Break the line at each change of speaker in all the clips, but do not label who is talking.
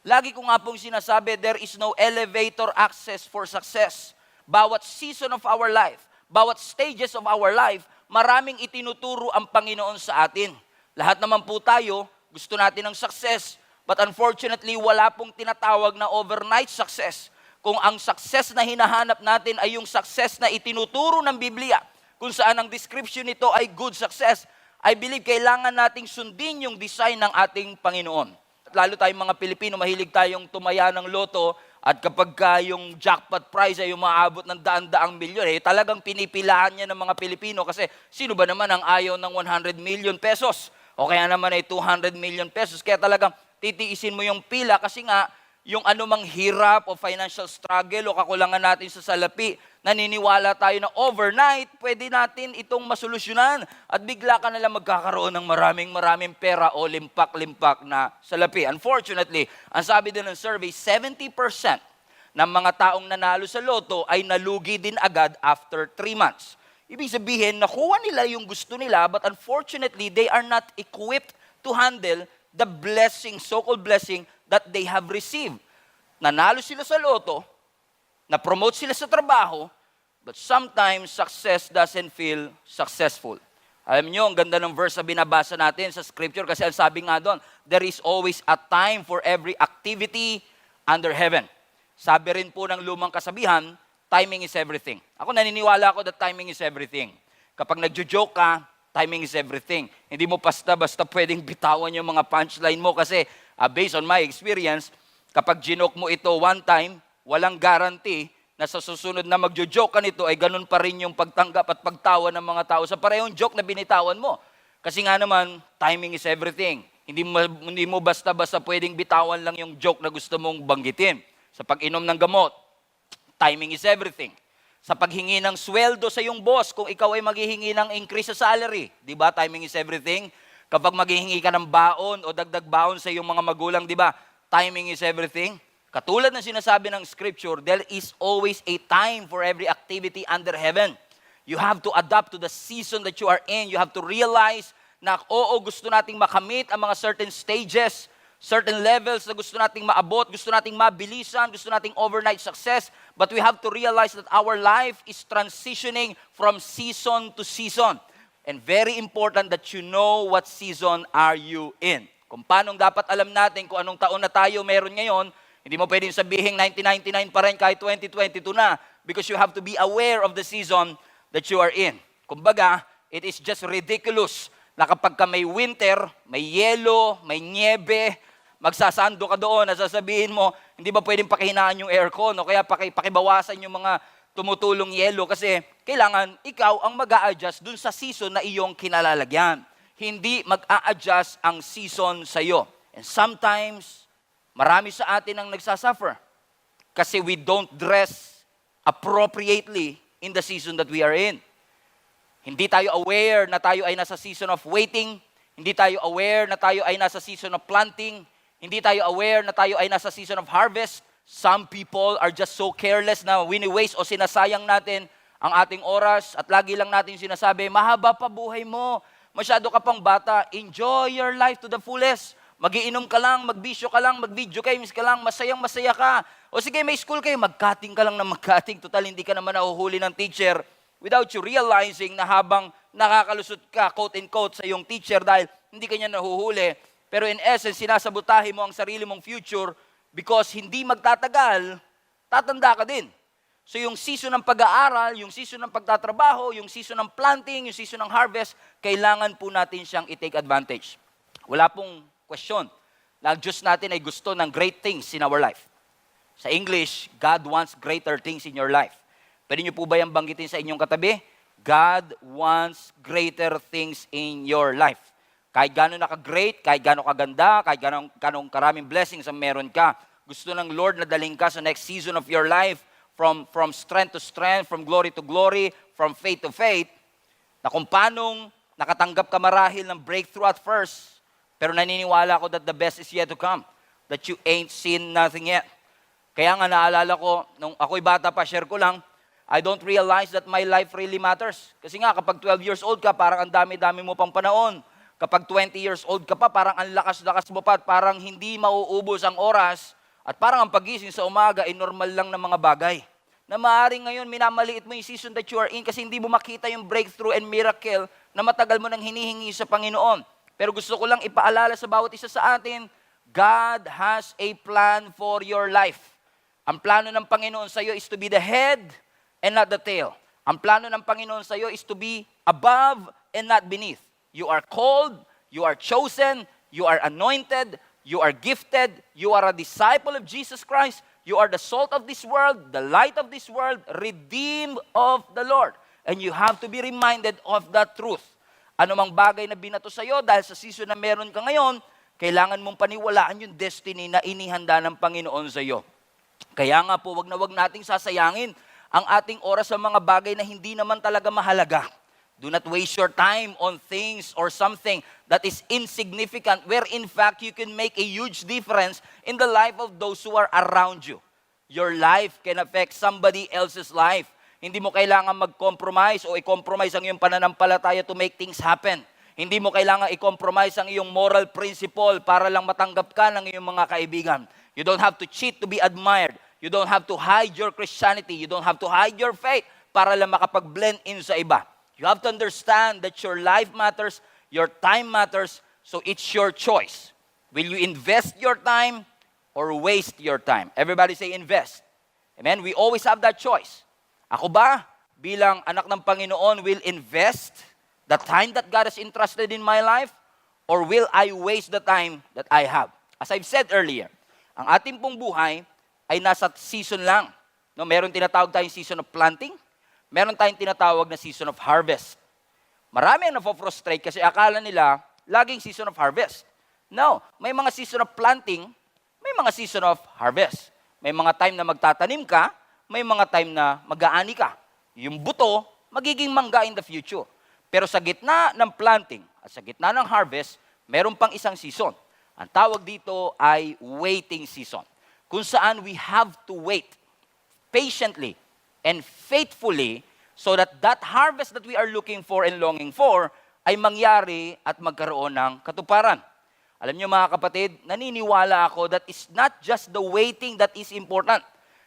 Lagi ko nga pong sinasabi, there is no elevator access for success. Bawat season of our life, bawat stages of our life, maraming itinuturo ang Panginoon sa atin. Lahat naman po tayo, gusto natin ng success. But unfortunately, wala pong tinatawag na overnight success. Kung ang success na hinahanap natin ay yung success na itinuturo ng Biblia, kung saan ang description nito ay good success, I believe kailangan nating sundin yung design ng ating Panginoon. At lalo tayong mga Pilipino, mahilig tayong tumaya ng loto at kapag yung jackpot prize ay umaabot ng daan-daang milyon, talagang pinipilahan niya ng mga Pilipino kasi sino ba naman ang ayaw ng 100 million pesos? O kaya naman ay 200 million pesos. Kaya talagang titiisin mo yung pila kasi nga yung anumang hirap o financial struggle o kakulangan natin sa salapi, naniniwala tayo na overnight, pwede natin itong masolusyonan at bigla ka nalang magkakaroon ng maraming pera o limpak-limpak na salapi. Unfortunately, ang sabi din ng survey, 70% ng mga taong nanalo sa loto ay nalugi din agad after 3 months. Ibig sabihin, nakuha nila yung gusto nila, but unfortunately, they are not equipped to handle the blessing, so-called blessing, that they have received. Nanalo sila sa loto, na-promote sila sa trabaho, but sometimes success doesn't feel successful. Alam niyo, ang ganda ng verse na binabasa natin sa scripture kasi ang sabi nga doon, there is always a time for every activity under heaven. Sabi rin po ng lumang kasabihan, timing is everything. Ako naniniwala ako that timing is everything. Kapag nagjo-joke ka, timing is everything. Hindi mo basta-basta pwedeng bitawan yung mga punchline mo kasi based on my experience, kapag ginoke mo ito one time, walang guarantee na sa susunod na magjo-joke ka nito ay ganun pa rin yung pagtanggap at pagtawa ng mga tao sa parehong joke na binitawan mo. Kasi nga naman, timing is everything. Hindi mo basta-basta pwedeng bitawan lang yung joke na gusto mong banggitin. Sa pag-inom ng gamot, timing is everything. Sa paghingi ng sweldo sa iyong boss, kung ikaw ay maghihingi ng increase sa salary, di ba, timing is everything. Kapag maghihingi ka ng baon o dagdag baon sa iyong mga magulang, di ba, timing is everything. Katulad ng sinasabi ng scripture, there is always a time for every activity under heaven. You have to adapt to the season that you are in. You have to realize na gusto nating makamit ang mga certain stages, certain levels na gusto nating maabot, gusto nating mabilisan, gusto nating overnight success, but we have to realize that our life is transitioning from season to season. And very important that you know what season are you in. Kung paano dapat alam natin kung anong taon na tayo meron ngayon, hindi mo pwedeng sabihin 1999 pa rin kahit 2022 na because you have to be aware of the season that you are in. Kumbaga, it is just ridiculous na kapag ka may winter, may yelo, may niebe, magsasando ka doon, nasasabihin mo, hindi ba pwedeng pakihinaan yung aircon o kaya pakibawasan yung mga tumutulong yelo kasi kailangan ikaw ang mag-a-adjust dun sa season na iyong kinalalagyan. Hindi mag-a-adjust ang season sa iyo. And sometimes, marami sa atin ang nagsasuffer kasi we don't dress appropriately in the season that we are in. Hindi tayo aware na tayo ay nasa season of waiting. Hindi tayo aware na tayo ay nasa season of planting. Hindi tayo aware na tayo ay nasa season of harvest. Some people are just so careless na wini-waste o sinasayang natin ang ating oras at lagi lang natin sinasabi, mahaba pa buhay mo, masyado ka pang bata, enjoy your life to the fullest. Magiinom ka lang, magbisyo ka lang, mag-video games ka lang, masayang-masaya ka. O sige, may school kayo, mag-cutting ka lang ng mag-cutting. Total, hindi ka naman nahuhuli ng teacher without you realizing na habang nakakalusot ka, quote-unquote, sa iyong teacher dahil hindi ka niya nahuhuli. Pero in essence, sinasabotahe mo ang sarili mong future because hindi magtatagal, tatanda ka din. So yung season ng pag-aaral, yung season ng pagtatrabaho, yung season ng planting, yung season ng harvest, kailangan po natin siyang i-take advantage. Wala pong question. Ang Diyos natin ay gusto ng great things in our life. Sa English, God wants greater things in your life. Pwede niyo po ba yung banggitin sa inyong katabi? God wants greater things in your life. Kahit gano'n naka-great, kahit gano'n kaganda, kahit gano'n karaming blessings ang meron ka, gusto ng Lord na daling ka sa next season of your life, from strength to strength, from glory to glory, from faith to faith, na kung paanong nakatanggap ka marahil ng breakthrough at first, pero naniniwala ko that the best is yet to come, that you ain't seen nothing yet. Kaya nga naalala ko, nung ako'y bata pa, share ko lang, I don't realize that my life really matters. Kasi nga, kapag 12 years old ka, parang ang dami-dami mo pang panahon. Kapag 20 years old ka pa, parang ang lakas-lakas mo pa at parang hindi mauubos ang oras at parang ang pagising sa umaga ay normal lang na mga bagay. Na maaaring ngayon minamaliit mo yung season that you are in kasi hindi mo makita yung breakthrough and miracle na matagal mo nang hinihingi sa Panginoon. Pero gusto ko lang ipaalala sa bawat isa sa atin, God has a plan for your life. Ang plano ng Panginoon sa iyo is to be the head and not the tail. Ang plano ng Panginoon sa iyo is to be above and not beneath. You are called, you are chosen, you are anointed, you are gifted, you are a disciple of Jesus Christ, you are the salt of this world, the light of this world, redeemed of the Lord. And you have to be reminded of that truth. Ano mang bagay na binato sa iyo dahil sa season na meron ka ngayon, kailangan mong paniwalaan yung destiny na inihanda ng Panginoon sa iyo. Kaya nga po, wag nating sasayangin ang ating oras sa mga bagay na hindi naman talaga mahalaga. Do not waste your time on things or something that is insignificant where in fact you can make a huge difference in the life of those who are around you. Your life can affect somebody else's life. Hindi mo kailangan mag-compromise o i-compromise ang iyong pananampalataya to make things happen. Hindi mo kailangan i-compromise ang iyong moral principle para lang matanggap ka ng iyong mga kaibigan. You don't have to cheat to be admired. You don't have to hide your Christianity. You don't have to hide your faith para lang makapag-blend in sa iba. You have to understand that your life matters, your time matters, so it's your choice. Will you invest your time or waste your time? Everybody say invest. Amen? We always have that choice. Ako ba, bilang anak ng Panginoon, will invest the time that God has entrusted in my life or will I waste the time that I have? As I've said earlier, ang ating pong buhay ay nasa season lang. No, meron tinatawag tayong season of planting, meron tayong tinatawag na season of harvest. Marami ang nafo-frustrate kasi akala nila laging season of harvest. No, may mga season of planting, may mga season of harvest. May mga time na magtatanim ka, may mga time na mag-aani ka. Yung buto, magiging mangga in the future. Pero sa gitna ng planting at sa gitna ng harvest, meron pang isang season. Ang tawag dito ay waiting season. Kung saan we have to wait patiently and faithfully so that that harvest that we are looking for and longing for ay mangyari at magkaroon ng katuparan. Alam niyo mga kapatid, naniniwala ako that it's not just the waiting that is important.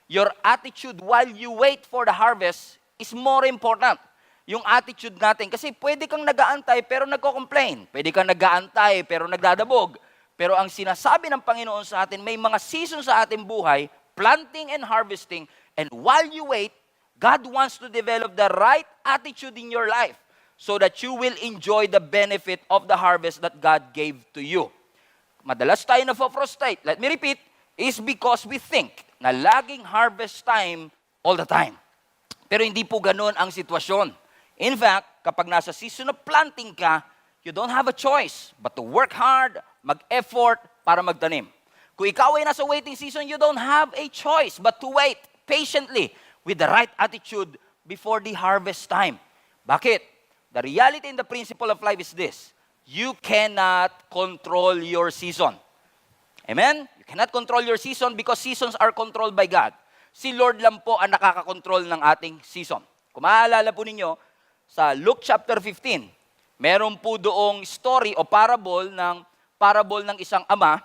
Your attitude while you wait for the harvest is more important. Yung attitude natin, kasi pwede kang nag-aantay pero nagko-complain. Pwede kang nag-aantay pero nagdadabog. Pero ang sinasabi ng Panginoon sa atin, may mga season sa ating buhay, planting and harvesting, and while you wait, God wants to develop the right attitude in your life so that you will enjoy the benefit of the harvest that God gave to you. Madalas tayo na-frustrate. Let me repeat, is because we think na laging harvest time all the time. Pero hindi po ganun ang sitwasyon. In fact, kapag nasa season of planting ka, you don't have a choice but to work hard, mag-effort para magtanim. Kung ikaw ay nasa waiting season, you don't have a choice but to wait patiently with the right attitude before the harvest time. Bakit? The reality and the principle of life is this. You cannot control your season. Amen? You cannot control your season because seasons are controlled by God. Si Lord lang po ang nakakakontrol ng ating season. Kung maaalala po ninyo, sa Luke chapter 15, meron po doong story o parable ng isang ama,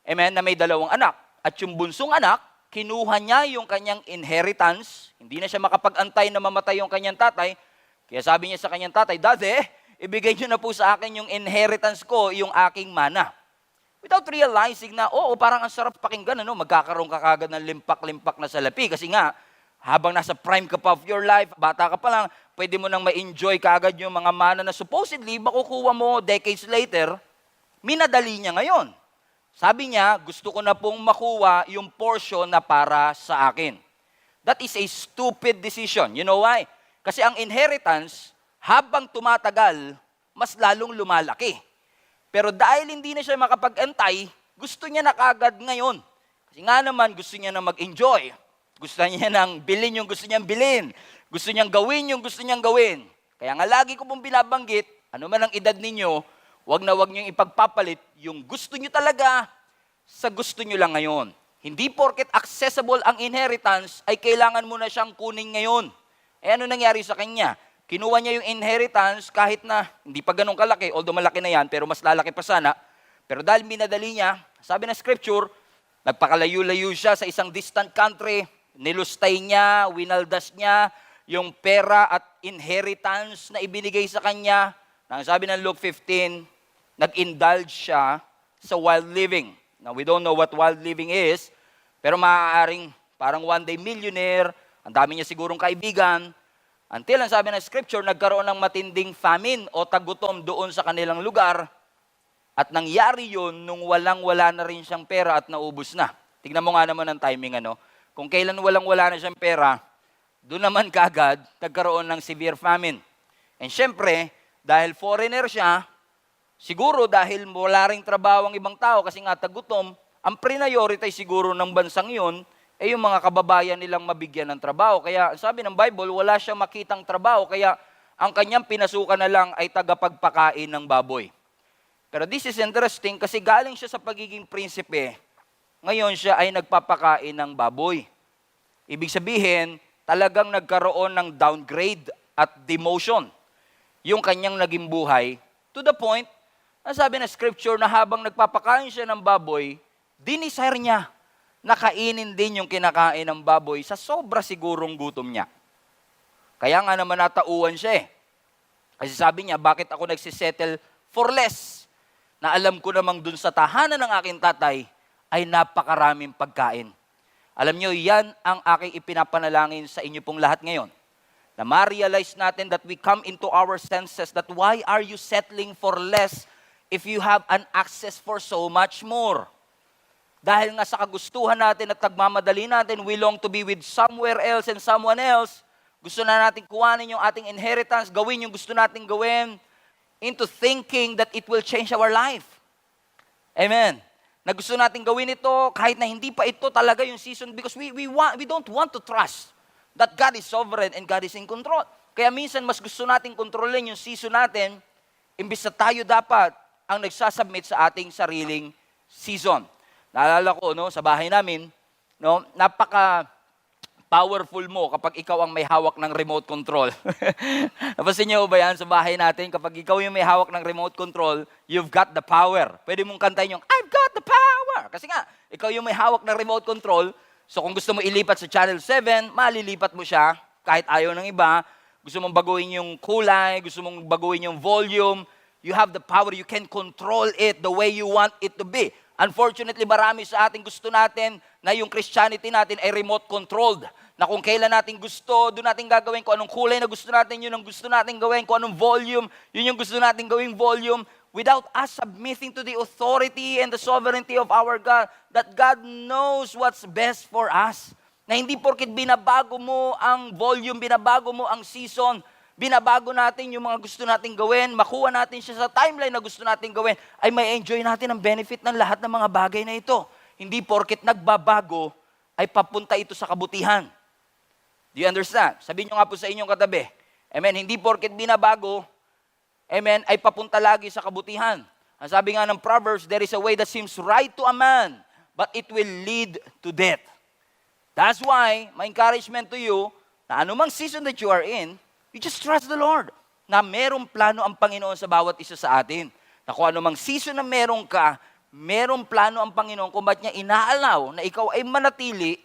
amen, na may dalawang anak. At yung bunsong anak, kinuha niya yung kanyang inheritance, hindi na siya makapag-antay na mamatay yung kanyang tatay, kaya sabi niya sa kanyang tatay, Daddy, ibigay niyo na po sa akin yung inheritance ko, yung aking mana. Without realizing na, parang ang sarap pakinggan, magkakaroon ka kagad ng limpak-limpak na salapi. Kasi nga, habang nasa prime ka pa of your life, bata ka pa lang, pwede mo nang ma-enjoy kagad yung mga mana na supposedly makukuha mo decades later, minadali niya ngayon. Sabi niya, gusto ko na pong makuha yung portion na para sa akin. That is a stupid decision. You know why? Kasi ang inheritance, habang tumatagal, mas lalong lumalaki. Pero dahil hindi na siya makapag-antay, gusto niya na kagad ngayon. Kasi nga naman, gusto niya na mag-enjoy. Gusto niya nang bilhin yung gusto niyang bilhin. Gusto niyang gawin yung gusto niyang gawin. Kaya nga lagi ko pong binabanggit, ano man ang edad ninyo, wag na wag niyong ipagpapalit yung gusto niyo talaga sa gusto niyo lang ngayon. Hindi porket accessible ang inheritance, ay kailangan mo na siyang kunin ngayon. Eh ano nangyari sa kanya? kinuha niya yung inheritance kahit na hindi pa ganun kalaki, although malaki na yan, pero mas lalaki pa sana. Pero dahil minadali niya, sabi ng scripture, nagpakalayo-layo siya sa isang distant country, nilustay niya, winaldas niya yung pera at inheritance na ibinigay sa kanya. Nang sabi ng Luke 15, nag-indulge siya sa wild living. Now, we don't know what wild living is, pero maaaring parang one day millionaire, ang dami niya sigurong kaibigan, until ang sabi ng scripture, nagkaroon ng matinding famine o tagutom doon sa kanilang lugar, at nangyari yun nung walang-wala na rin siyang pera at naubos na. Tignan mo nga naman ang timing, ano? Kung kailan walang-wala na siyang pera, doon naman kagad nagkaroon ng severe famine. And syempre, dahil foreigner siya, siguro dahil wala ring trabaho ang ibang tao kasi nga tagutom, ang prioritize siguro ng bansang yun ay yung mga kababayan nilang mabigyan ng trabaho. Kaya sabi ng Bible, wala siyang makitang trabaho, kaya ang kanyang pinasukan na lang ay tagapagpakain ng baboy. Pero this is interesting kasi galing siya sa pagiging prinsipe, ngayon siya ay nagpapakain ng baboy. Ibig sabihin, talagang nagkaroon ng downgrade at demotion yung kanyang naging buhay, to the point, ang sabi ng scripture na habang nagpapakain siya ng baboy, dinisire niya na kainin din yung kinakain ng baboy sa sobra sigurong gutom niya. Kaya nga naman natauan siya eh. Kasi sabi niya, bakit ako nagsisettle for less? Na alam ko namang dun sa tahanan ng aking tatay ay napakaraming pagkain. Alam niyo, yan ang aking ipinapanalangin sa inyo pong lahat ngayon. Na ma-realize natin that we come into our senses that why are you settling for less if you have an access for so much more? Dahil nga sa kagustuhan natin at nagmamadali natin, we long to be with somewhere else and someone else. Gusto na natin kuhanin yung ating inheritance, gawin yung gusto natin gawin, into thinking that it will change our life. Amen. Na gusto natin gawin ito kahit na hindi pa ito talaga yung season because we don't want to trust that God is sovereign and God is in control. Kaya minsan mas gusto natin kontrolin yung season natin imbis na tayo dapat ang nagsasubmit sa ating sariling season. Naalala ko, no, sa bahay namin, no, napaka-powerful mo kapag ikaw ang may hawak ng remote control. Napansin niyo ba yan sa bahay natin? Kapag ikaw yung may hawak ng remote control, you've got the power. Pwede mong kantayin yung, I've got the power! Kasi nga, ikaw yung may hawak ng remote control, so kung gusto mo ilipat sa Channel 7, malilipat mo siya kahit ayaw ng iba. Gusto mong baguhin yung kulay, gusto mong baguhin yung volume, you have the power, you can control it the way you want it to be. Unfortunately, marami sa ating gusto natin na yung Christianity natin ay remote controlled. Na kung kailan natin gusto, doon natin gagawin. Kung anong kulay na gusto natin, yun ang gusto natin gawin. Kung anong volume, yun yung gusto natin gawing volume. Without us submitting to the authority and the sovereignty of our God, that God knows what's best for us. Na hindi porket binabago mo ang volume, binabago mo ang season, binabago natin yung mga gusto nating gawin, makuha natin siya sa timeline na gusto nating gawin, ay may enjoy natin ang benefit ng lahat ng mga bagay na ito. Hindi porket nagbabago, ay papunta ito sa kabutihan. Do you understand? Sabihin nyo nga po sa inyong katabi. Amen. Hindi porket binabago, amen, ay papunta lagi sa kabutihan. Ang sabi nga ng Proverbs, there is a way that seems right to a man, but it will lead to death. That's why, my encouragement to you, na anumang season that you are in, you just trust the Lord na merong plano ang Panginoon sa bawat isa sa atin. Na kung anumang season na meron ka, merong plano ang Panginoon kung ba't niya inaalaw na ikaw ay manatili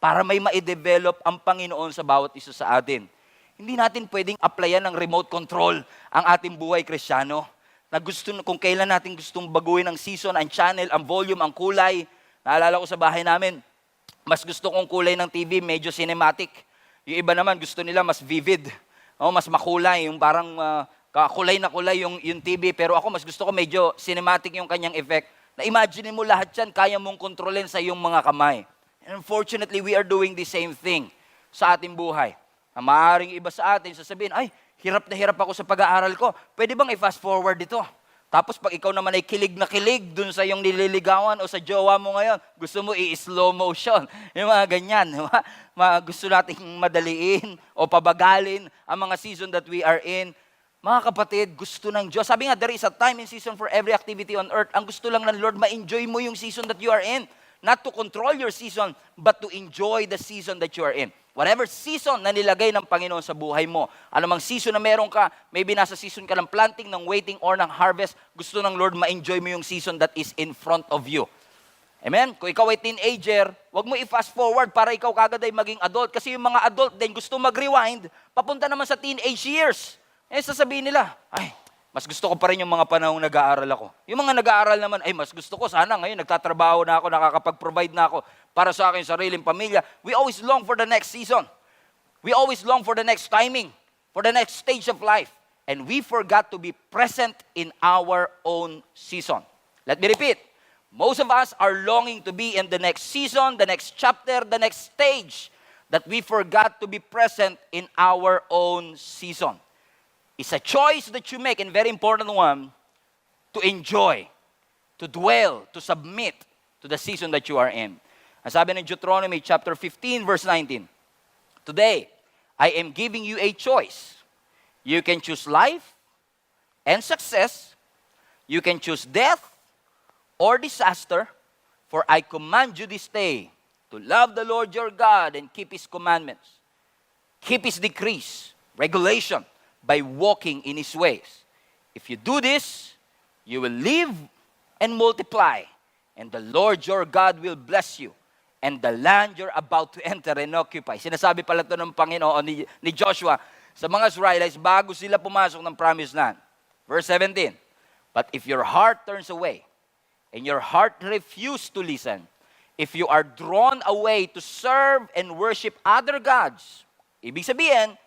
para may ma-develop ang Panginoon sa bawat isa sa atin. Hindi natin pwedeng applyan ng remote control ang ating buhay Kristiyano. Na gusto, kung kailan natin gustong baguhin ang season, ang channel, ang volume, ang kulay. Naalala ko sa bahay namin, mas gusto kong kulay ng TV, medyo cinematic. Yung iba naman gusto nila mas vivid. Mas makulay, yung parang kulay na kulay yung TV. Pero ako mas gusto ko medyo cinematic yung kanyang effect. Na imagine mo lahat yan, kaya mong kontrolin sa iyong mga kamay. And unfortunately, we are doing the same thing sa ating buhay. Na maaaring iba sa atin sasabihin, ay, hirap na hirap ako sa pag-aaral ko. Pwede bang i-fast forward ito? Tapos pag ikaw naman ay kilig na kilig dun sa iyong nililigawan o sa jowa mo ngayon, gusto mo i-slow motion. Yung mga ganyan. Gusto nating madaliin o pabagalin ang mga season that we are in. Mga kapatid, gusto ng Diyos. Sabi nga, there is a time and season for every activity on earth. Ang gusto lang ng Lord, ma-enjoy mo yung season that you are in. not to control your season, but to enjoy the season that you are in. Whatever season na nilagay ng Panginoon sa buhay mo, anumang season na meron ka, maybe nasa season ka ng planting, ng waiting, or ng harvest, gusto ng Lord ma-enjoy mo yung season that is in front of you. Amen? Kung ikaw ay teenager, wag mo i-fast forward para ikaw kagad ay maging adult. Kasi yung mga adult din gusto mag-rewind, papunta naman sa teenage years. Eh, sasabihin nila, ay, mas gusto ko pa rin yung mga panahong nag-aaral ako. Yung mga nag-aaral naman, ay, mas gusto ko sana ngayon, nagtatrabaho na ako, nakakapag-provide na ako para sa aking sariling pamilya. We always long for the next season. We always long for the next timing, for the next stage of life. And we forgot to be present in our own season. Let me repeat. Most of us are longing to be in the next season, the next chapter, the next stage, that we forgot to be present in our own season. It's a choice that you make, and very important one, to enjoy, to dwell, to submit to the season that you are in. Ang sabi ng Deuteronomy chapter 15, verse 19, today, I am giving you a choice. You can choose life and success. You can choose death or disaster, for I command you this day to love the Lord your God and keep His commandments, keep His decrees, regulation, by walking in His ways. If you do this, you will live and multiply, and the Lord your God will bless you, and the land you're about to enter and occupy. Sinasabi pala ito ng Panginoon ni Joshua sa mga Israelites bago sila pumasok ng promised land. Verse 17, but if your heart turns away, and your heart refuse to listen, if you are drawn away to serve and worship other gods, ibig sabihin,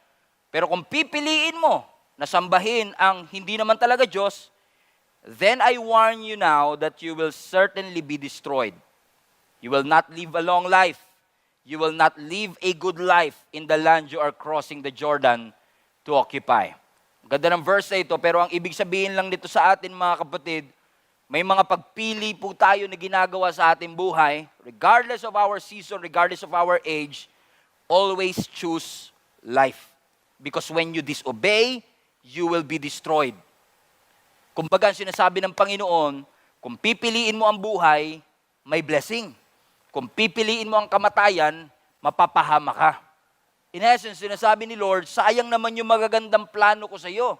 pero kung pipiliin mo na sambahin ang hindi naman talaga Diyos, then I warn you now that you will certainly be destroyed. You will not live a long life. You will not live a good life in the land you are crossing the Jordan to occupy. Ganda ng verse na ito, pero ang ibig sabihin lang nito sa atin mga kapatid, may mga pagpili po tayo na ginagawa sa ating buhay, regardless of our season, regardless of our age, always choose life. Because when you disobey, you will be destroyed. Kumbaga, sinasabi ng Panginoon, kung pipiliin mo ang buhay, may blessing. Kung pipiliin mo ang kamatayan, mapapahama ka. In essence, sinasabi ni Lord, sayang naman yung magagandang plano ko sa iyo.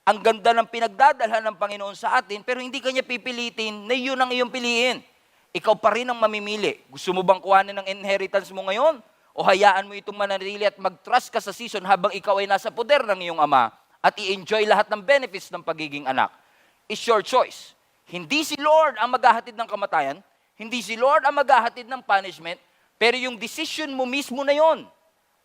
Ang ganda ng pinagdadalhan ng Panginoon sa atin, pero hindi kanya pipilitin na yun ang iyong piliin. Ikaw pa rin ang mamimili. Gusto mo bang kuhanin ng inheritance mo ngayon? O hayaan mo itong mananatili at mag-trust ka sa season habang ikaw ay nasa poder ng iyong ama at i-enjoy lahat ng benefits ng pagiging anak? It's your choice. Hindi si Lord ang maghahatid ng kamatayan, hindi si Lord ang maghahatid ng punishment, pero yung decision mo mismo na yon.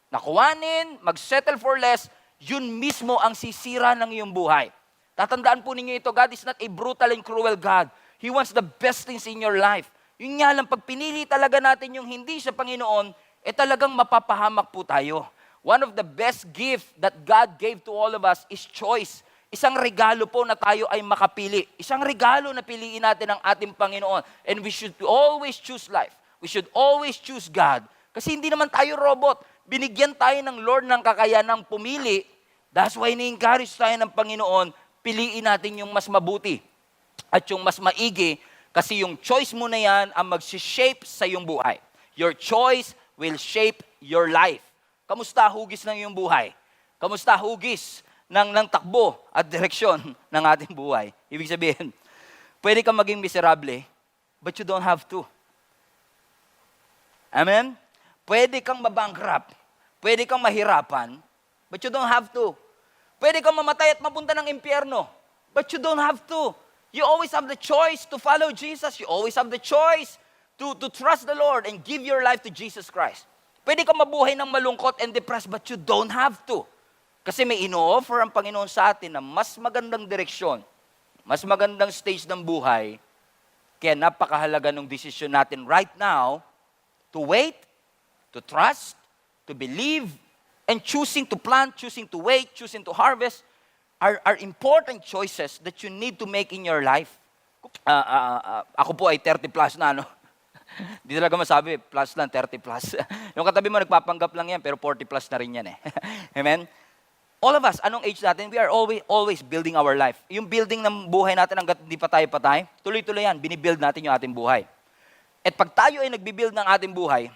Nakuhanin, mag-settle for less, yun mismo ang sisira ng iyong buhay. Tatandaan po ninyo ito, God is not a brutal and cruel God. He wants the best things in your life. Yun nga lang, pag pinili talaga natin yung hindi sa Panginoon, talagang mapapahamak po tayo. One of the best gift that God gave to all of us is choice. Isang regalo po na tayo ay makapili. Isang regalo na piliin natin ang ating Panginoon. And we should always choose life. We should always choose God. Kasi hindi naman tayo robot. Binigyan tayo ng Lord ng kakayanang pumili. That's why ni-encourage tayo ng Panginoon, piliin natin yung mas mabuti at yung mas maigi kasi yung choice mo na yan ang mag-shape sa iyong buhay. Your choice will shape your life. Kamusta hugis ng iyong buhay? Kamusta hugis ng takbo at direksyon ng ating buhay? Ibig sabihin, pwede kang maging miserable, but you don't have to. Amen? Pwede kang mabankrupt. Pwede kang mahirapan, but you don't have to. Pwede kang mamatay at mapunta ng impyerno, but you don't have to. You always have the choice to follow Jesus. You always have the choice to trust the Lord and give your life to Jesus Christ. Pwede kang mabuhay ng malungkot and depressed, but you don't have to. Kasi may ino-offer ang Panginoon sa atin na mas magandang direksyon, mas magandang stage ng buhay, kaya napakahalaga ng desisyon natin right now to wait, to trust, to believe, and choosing to plant, choosing to wait, choosing to harvest are important choices that you need to make in your life. Ako po ay 30 plus na, no? Di talaga masabi, plus lang, 30 plus. Yung katabi mo, nagpapanggap lang yan, pero 40 plus na rin yan eh. Amen? All of us, anong age natin, we are always building our life. Yung building ng buhay natin hanggat hindi pa tayo patay, tuloy-tuloy yan, binibuild natin yung ating buhay. At pag tayo ay nagbibuild ng ating buhay,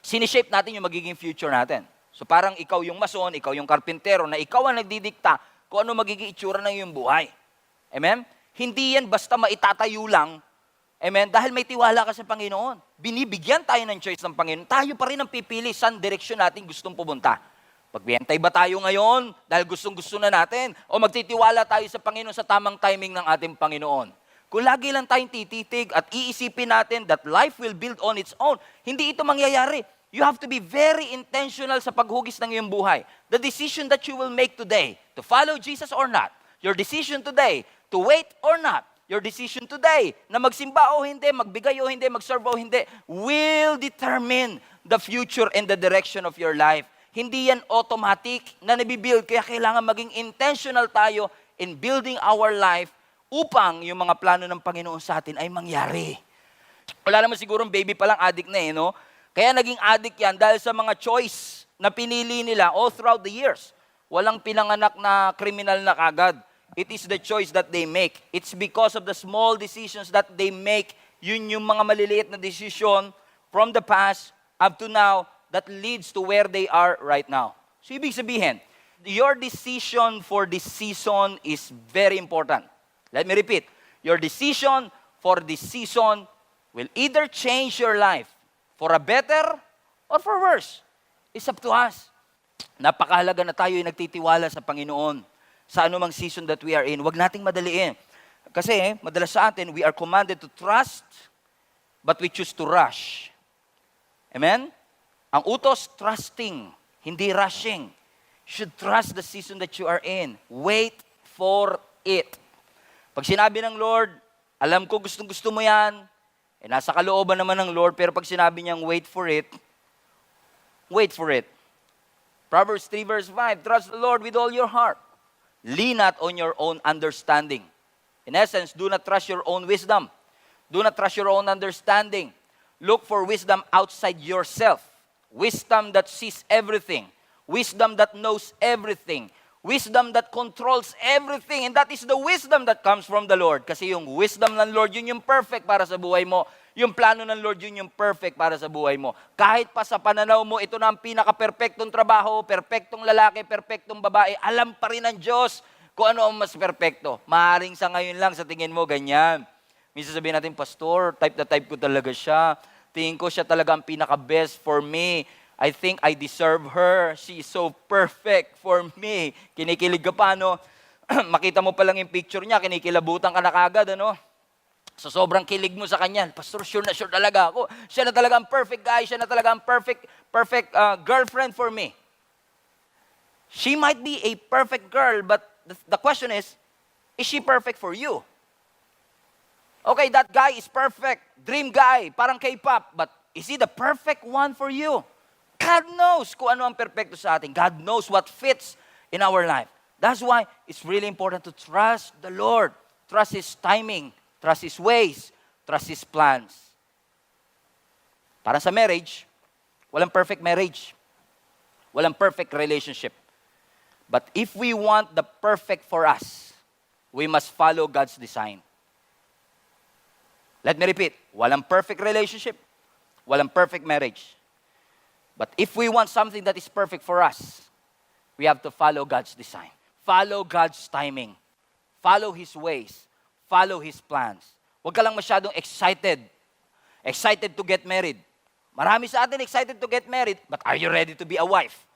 sinishape natin yung magiging future natin. So parang ikaw yung mason, ikaw yung karpintero, na ikaw ang nagdidikta kung ano magiging itsura ng iyong buhay. Amen? Hindi yan basta maitatayo lang. Amen? Dahil may tiwala ka sa Panginoon. Binibigyan tayo ng choice ng Panginoon. Tayo pa rin ang pipili saan direksyon natin gustong pumunta. Magbihantay ba tayo ngayon dahil gustong-gusto na natin? O magtitiwala tayo sa Panginoon sa tamang timing ng ating Panginoon? Kung lagi lang tayong tititig at iisipin natin that life will build on its own, hindi ito mangyayari. You have to be very intentional sa paghugis ng iyong buhay. The decision that you will make today, to follow Jesus or not, your decision today, to wait or not, your decision today, na magsimba o hindi, magbigay o hindi, magserve o hindi, will determine the future and the direction of your life. Hindi yan automatic na nabibuild, kaya kailangan maging intentional tayo in building our life upang yung mga plano ng Panginoon sa atin ay mangyari. Wala naman sigurong baby pa lang addict na no? Kaya naging addict yan dahil sa mga choice na pinili nila all throughout the years. Walang pinanganak na kriminal na kagad. It is the choice that they make. It's because of the small decisions that they make. Yun yung mga maliliit na decision from the past up to now that leads to where they are right now. So ibig sabihin, your decision for this season is very important. Let me repeat. Your decision for this season will either change your life for a better or for worse. It's up to us. Napakahalaga na tayo ay nagtitiwala sa Panginoon sa anumang season that we are in. Huwag nating madaliin. Kasi madalas sa atin, we are commanded to trust, but we choose to rush. Amen? Ang utos, trusting, hindi rushing. You should trust the season that you are in. Wait for it. Pag sinabi ng Lord, alam ko gustong-gusto mo yan, nasa kalooban naman ng Lord, pero pag sinabi niyang wait for it, wait for it. Proverbs 3 verse 5, trust the Lord with all your heart. Lean not on your own understanding. In essence, do not trust your own wisdom. Do not trust your own understanding. Look for wisdom outside yourself. Wisdom that sees everything. Wisdom that knows everything. Wisdom that controls everything. And that is the wisdom that comes from the Lord. Kasi yung wisdom ng Lord, yun yung perfect para sa buhay mo. Yung plano ng Lord, yun yung perfect para sa buhay mo. Kahit pa sa pananaw mo, ito na ang pinaka-perfectong trabaho, perfectong lalaki, perfectong babae, alam pa rin ng Diyos kung ano ang mas perfecto. Maaaring sa ngayon lang, sa tingin mo, ganyan. Minsan sabihin natin, Pastor, type na type ko talaga siya. Tingin ko siya talaga ang pinaka-best for me. I think I deserve her. She is so perfect for me. Kinikilig ka pa, no? Makita mo pa lang yung picture niya, kinikilabutan ka na kagad, ano? So sobrang kilig mo sa kanya. Pastor, sure na sure talaga ako. Siya na talaga ang perfect guy. Siya na talaga ang perfect girlfriend for me. She might be a perfect girl, but the question is she perfect for you? Okay, that guy is perfect. Dream guy, parang K-pop. But is he the perfect one for you? God knows kung ano ang perfecto sa atin. God knows what fits in our life. That's why it's really important to trust the Lord. Trust His timing. Trust His ways. Trust His plans. Para sa marriage, walang perfect marriage. Walang perfect relationship. But if we want the perfect for us, we must follow God's design. Let me repeat, walang perfect relationship, walang perfect marriage. But if we want something that is perfect for us, we have to follow God's design. Follow God's timing. Follow His ways. Follow His plans. Huwag ka lang masyadong excited. Excited to get married. Marami sa atin excited to get married, but are you ready to be a wife?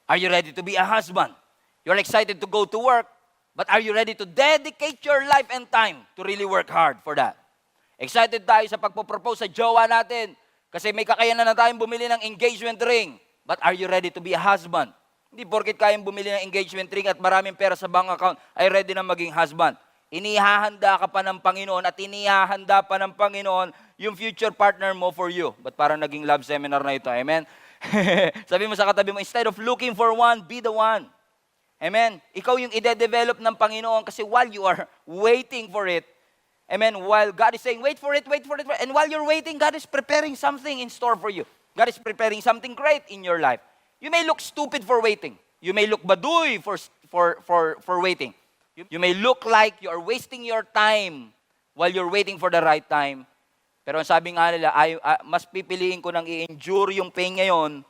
Are you ready to be a husband? You're excited to go to work, but are you ready to dedicate your life and time to really work hard for that? Excited tayo sa pagpropose sa jowa natin kasi may kakayanan na tayong bumili ng engagement ring. But are you ready to be a husband? Hindi porket kayang bumili ng engagement ring at maraming pera sa bank account ay ready na maging husband. Inihahanda ka pa ng Panginoon at inihahanda pa ng Panginoon yung future partner mo for you. But parang naging love seminar na ito. Amen? Sabi mo sa katabi mo, instead of looking for one, be the one. Amen? Ikaw yung ide-develop ng Panginoon kasi while you are waiting for it, amen, while God is saying, wait for it, and while you're waiting, God is preparing something in store for you. God is preparing something great in your life. You may look stupid for waiting. You may look baduy for waiting. You may look like you are wasting your time while you're waiting for the right time. Pero ang sabi nga nila, mas pipiliin ko nang i-endure yung pain ngayon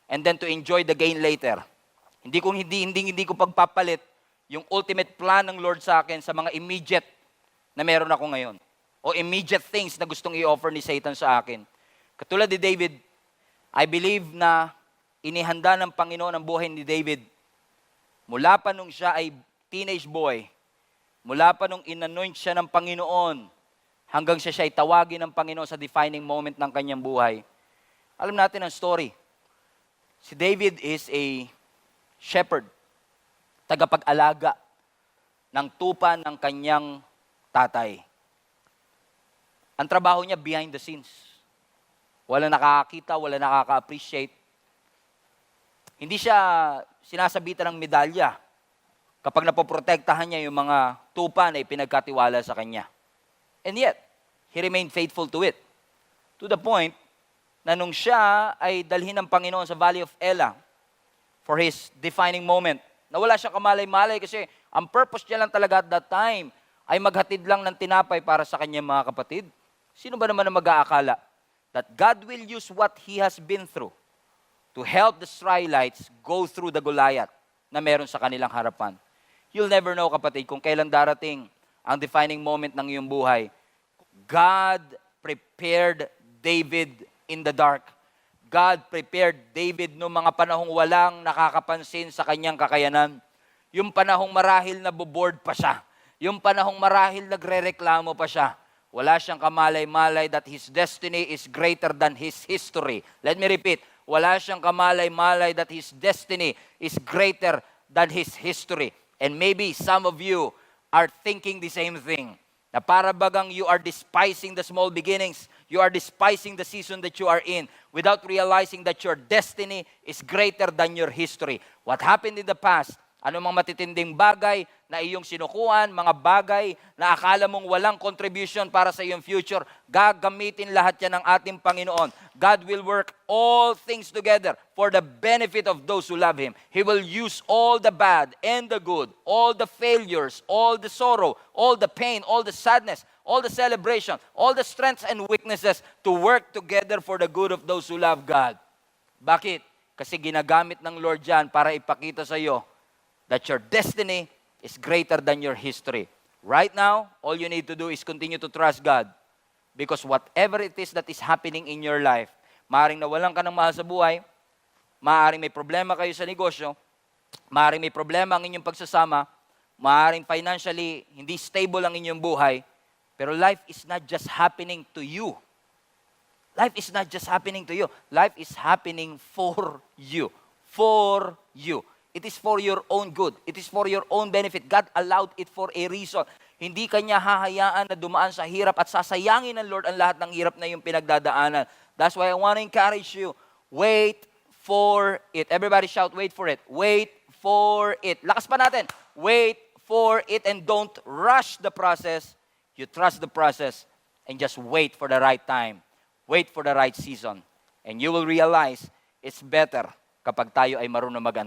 and then to enjoy the gain later. Hindi ko pagpapalit yung ultimate plan ng Lord sa akin sa mga immediate na meron ako ngayon. O immediate things na gustong i-offer ni Satan sa akin. Katulad ni David, I believe na inihanda ng Panginoon ang buhay ni David. Mula pa nung siya ay teenage boy, mula pa nung inanoint siya ng Panginoon, hanggang siya ay tawagin ng Panginoon sa defining moment ng kanyang buhay. Alam natin ang story. Si David is a shepherd, tagapag-alaga ng tupa ng kanyang tatay. Ang trabaho niya behind the scenes. Wala nakakakita, wala nakaka-appreciate. Hindi siya sinasabitan ng medalya kapag napoprotektahan niya yung mga tupa na ipinagkatiwala sa kanya. And yet, he remained faithful to it. To the point na nung siya ay dalhin ng Panginoon sa Valley of Elah for his defining moment, na wala siyang kamalay-malay kasi ang purpose niya lang talaga at that time ay maghatid lang ng tinapay para sa kanyang mga kapatid. Sino ba naman ang mag-aakala that God will use what he has been through to help the Israelites go through the Goliath na meron sa kanilang harapan? You'll never know, kapatid, kung kailan darating ang defining moment ng iyong buhay. God prepared David in the dark. God prepared David noong mga panahong walang nakakapansin sa kanyang kakayanan. Yung panahong marahil naboboard pa siya. Yung panahong marahil nagrereklamo pa siya. Wala siyang kamalay-malay that his destiny is greater than his history. Let me repeat. Wala siyang kamalay-malay that his destiny is greater than his history. And maybe some of you are thinking the same thing. Na para bagang you are despising the small beginnings, you are despising the season that you are in without realizing that your destiny is greater than your history. What happened in the past, anumang matitinding bagay na iyong sinukuan, mga bagay na akala mong walang contribution para sa iyong future, gagamitin lahat yan ng ating Panginoon. God will work all things together for the benefit of those who love Him. He will use all the bad and the good, all the failures, all the sorrow, all the pain, all the sadness, all the celebration, all the strengths and weaknesses to work together for the good of those who love God. Bakit? Kasi ginagamit ng Lord yan para ipakita sa iyo that your destiny is greater than your history. Right now, all you need to do is continue to trust God. Because whatever it is that is happening in your life, maaaring nawalan ka ng mahal sa buhay, maaaring may problema kayo sa negosyo, maaaring may problema ang inyong pagsasama, maaaring financially hindi stable ang inyong buhay, pero life is not just happening to you. Life is not just happening to you. Life is happening for you. For you. It is for your own good. It is for your own benefit. God allowed it for a reason. Hindi kanya hahayaan na dumaan sa hirap at sasayangin ng Lord ang lahat ng hirap na yung pinagdadaanan. That's why I want to encourage you. Wait for it. Everybody shout, wait for it. Wait for it. Lakas pa natin. Wait for it and don't rush the process. You trust the process and just wait for the right time. Wait for the right season. And you will realize it's better kapag tayo ay marunong mag-antay.